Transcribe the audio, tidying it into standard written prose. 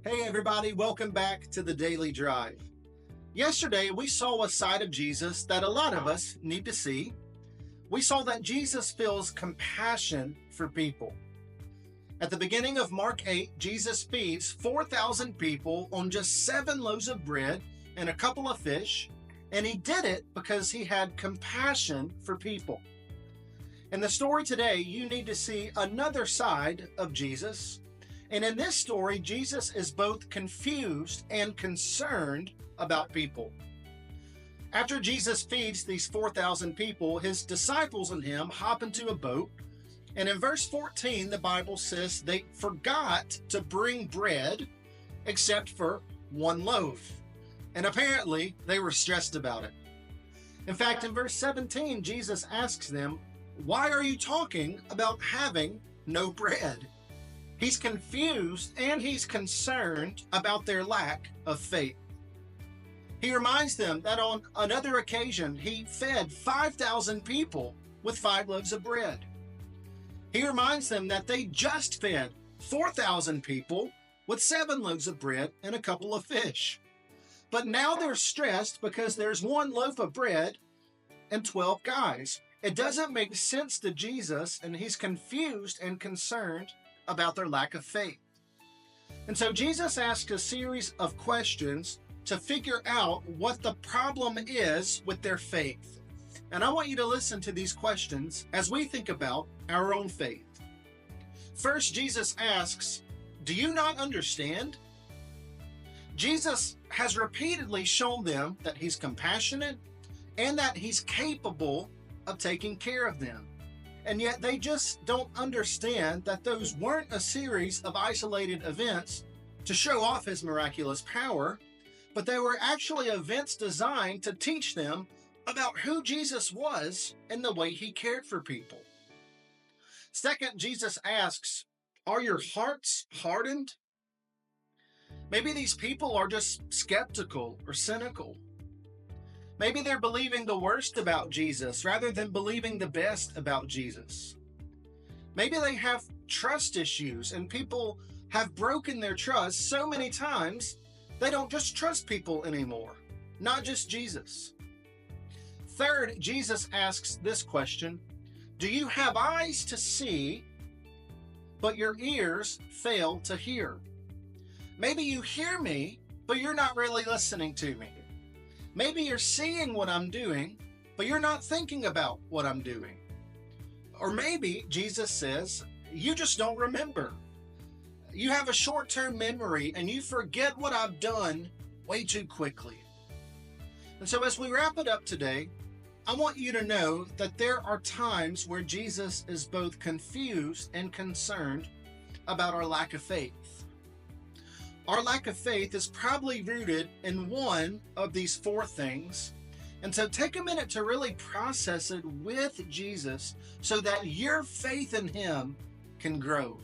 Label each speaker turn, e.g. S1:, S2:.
S1: Hey everybody, welcome back to the Daily Drive. Yesterday we saw a side of Jesus that a lot of us need to see. We saw that Jesus feels compassion for people. At the beginning of Mark 8, Jesus feeds 4,000 people on just 7 loaves of bread and a couple of fish, and he did it because he had compassion for people. In the story today, you need to see another side of Jesus. And in this story, Jesus is both confused and concerned about people. After Jesus feeds these 4,000 people, his disciples and him hop into a boat. And in verse 14, the Bible says they forgot to bring bread except for 1 loaf. And apparently, they were stressed about it. In fact, in verse 17, Jesus asks them, "Why are you talking about having no bread?" He's confused and he's concerned about their lack of faith. He reminds them that on another occasion, he fed 5,000 people with 5 loaves of bread. He reminds them that they just fed 4,000 people with 7 loaves of bread and a couple of fish. But now they're stressed because there's 1 loaf of bread and 12 guys. It doesn't make sense to Jesus, and he's confused and concerned about their lack of faith. And so Jesus asks a series of questions to figure out what the problem is with their faith. And I want you to listen to these questions as we think about our own faith. First, Jesus asks, "Do you not understand?" Jesus has repeatedly shown them that he's compassionate and that he's capable of taking care of them. And yet they just don't understand that those weren't a series of isolated events to show off his miraculous power, but they were actually events designed to teach them about who Jesus was and the way he cared for people. Second, Jesus asks, "Are your hearts hardened?" Maybe these people are just skeptical or cynical. Maybe they're believing the worst about Jesus rather than believing the best about Jesus. Maybe they have trust issues and people have broken their trust so many times they don't just trust people anymore, not just Jesus. Third, Jesus asks this question, "Do you have eyes to see, but your ears fail to hear?" Maybe you hear me, but you're not really listening to me. Maybe you're seeing what I'm doing, but you're not thinking about what I'm doing. Or maybe, Jesus says, you just don't remember. You have a short-term memory and you forget what I've done way too quickly. And so as we wrap it up today, I want you to know that there are times where Jesus is both confused and concerned about our lack of faith. Our lack of faith is probably rooted in one of these 4 things. And so take a minute to really process it with Jesus so that your faith in him can grow.